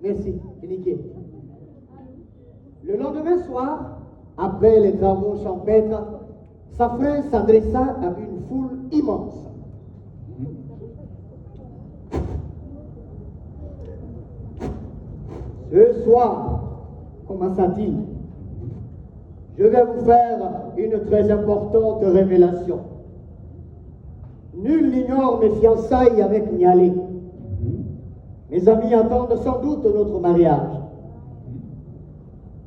Merci, nickel. Le lendemain soir, après les travaux champêtres, Safran s'adressa à une foule immense. Ce soir, commença-t-il, je vais vous faire une très importante révélation. Nul n'ignore mes fiançailles avec Nialé. Mes amis attendent sans doute notre mariage.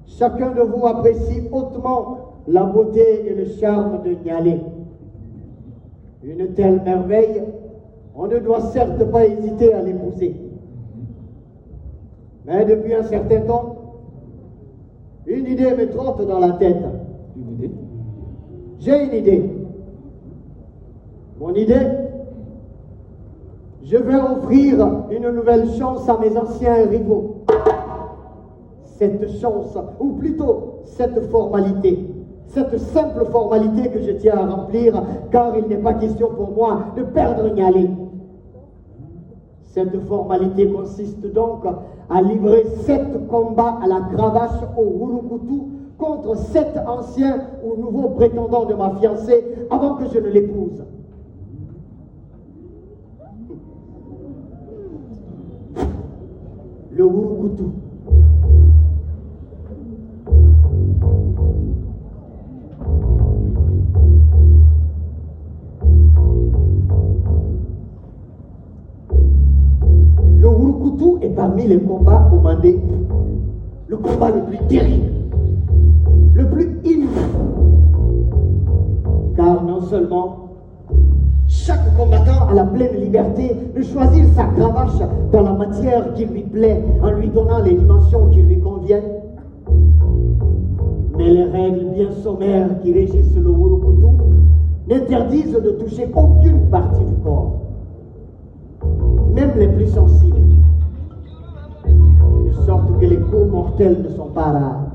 Chacun de vous apprécie hautement la beauté et le charme de Nialé. Une telle merveille, on ne doit certes pas hésiter à l'épouser. Mais depuis un certain temps, une idée me trotte dans la tête. Une idée? J'ai une idée. Mon idée, je vais offrir une nouvelle chance à mes anciens rivaux. Cette chance, ou plutôt cette formalité, cette simple formalité que je tiens à remplir, car il n'est pas question pour moi de perdre Nialé. Cette formalité consiste donc à livrer 7 combats à la cravache au Wurukutu contre 7 anciens ou nouveaux prétendants de ma fiancée avant que je ne l'épouse. Le Wurukutu. Le Wurukutu est parmi les combats au Mandé le combat le plus terrible, le plus inhumain. Car non seulement chaque combattant a la pleine liberté de choisir sa cravache dans la matière qui lui plaît, en lui donnant les dimensions qui lui conviennent, mais les règles bien sommaires qui régissent le Wurukutu n'interdisent de toucher aucune partie du corps, même les plus sensibles, de sorte que les coups mortels ne sont pas rares.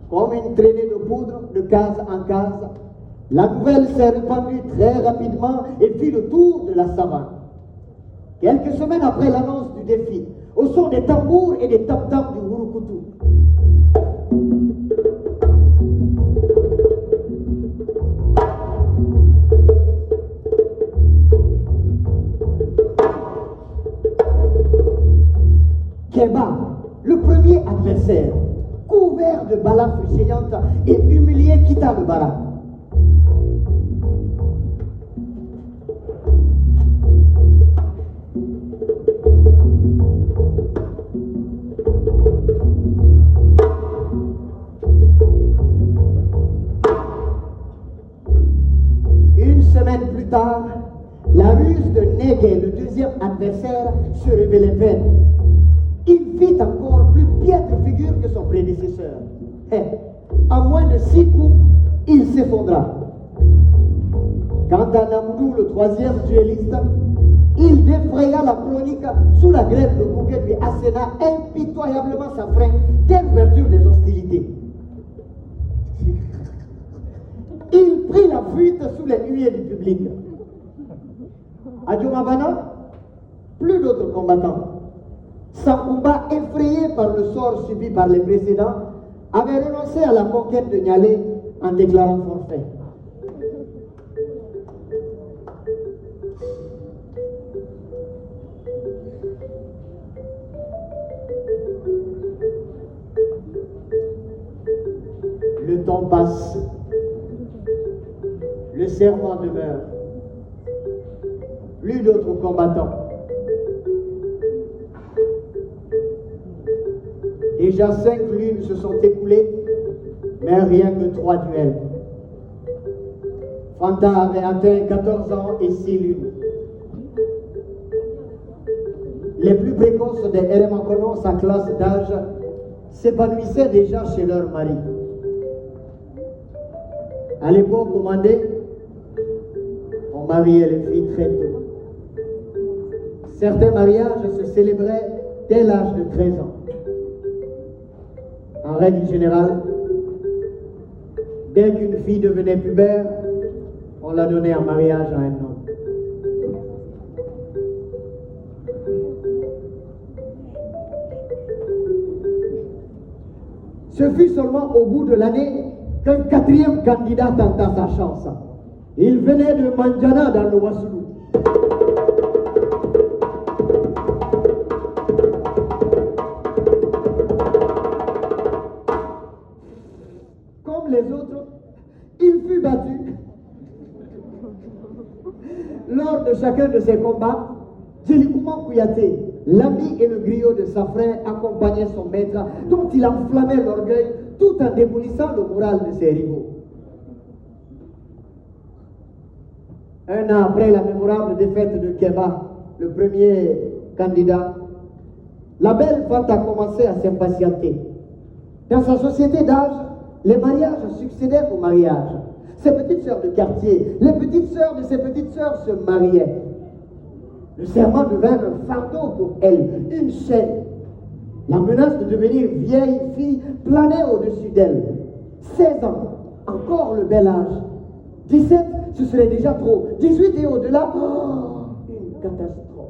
Comme une traînée de poudre de case en case, la nouvelle s'est répandue très rapidement et fit le tour de la savane. Quelques semaines après l'annonce du défi, au son des tambours et des tam-tams du Wurukutu, Keba, le premier adversaire, couvert de balles fusillantes et humilié, quitta le barak. Une semaine plus tard, la ruse de Nege, le deuxième adversaire, se révélait vaine. Il fit encore plus piètre figure que son prédécesseur. Et, en moins de 6 coups, il s'effondra. Quant à Namdou, le troisième duelliste, il défraya la chronique sous la grève de Bouquet lui asséna impitoyablement sa frein dès l'ouverture des hostilités. Il prit la fuite sous les huées du public. À Djomabana, plus d'autres combattants. Sankumba, effrayé par le sort subi par les précédents, avait renoncé à la conquête de Nialé en déclarant forfait. Le temps passe, le serment demeure, plus d'autres combattants. Déjà 5 lunes se sont écoulées, mais rien que 3 duels. Fanta avait atteint 14 ans et 6 lunes. Les plus précoces des Eremakonon, sa classe d'âge, s'épanouissaient déjà chez leur mari. À l'époque, au Mandé, on mariait les filles très tôt. Certains mariages se célébraient dès l'âge de 13 ans. En règle générale, dès qu'une fille devenait pubère, on la donnait en mariage à un homme. Ce fut seulement au bout de l'année qu'un quatrième candidat tenta sa chance. Il venait de Manjana dans le Wassoulou. Comme les autres, il fut battu. Lors de chacun de ses combats, Djelikouman Kouyaté, l'ami et le griot de sa frère, accompagnait son maître, dont il enflammait l'orgueil tout en démolissant le moral de ses rivaux. Un an après la mémorable défaite de Keba, le premier candidat, la belle Fanta commençait à s'impatienter. Dans sa société d'âge, les mariages succédaient aux mariages. Ses petites sœurs de quartier, les petites sœurs de ses petites sœurs se mariaient. Le serment devint un fardeau pour elle, une chaîne. La menace de devenir vieille fille planait au-dessus d'elle. 16 ans, encore le bel âge. 17, ce serait déjà trop. 18 et au-delà, une catastrophe.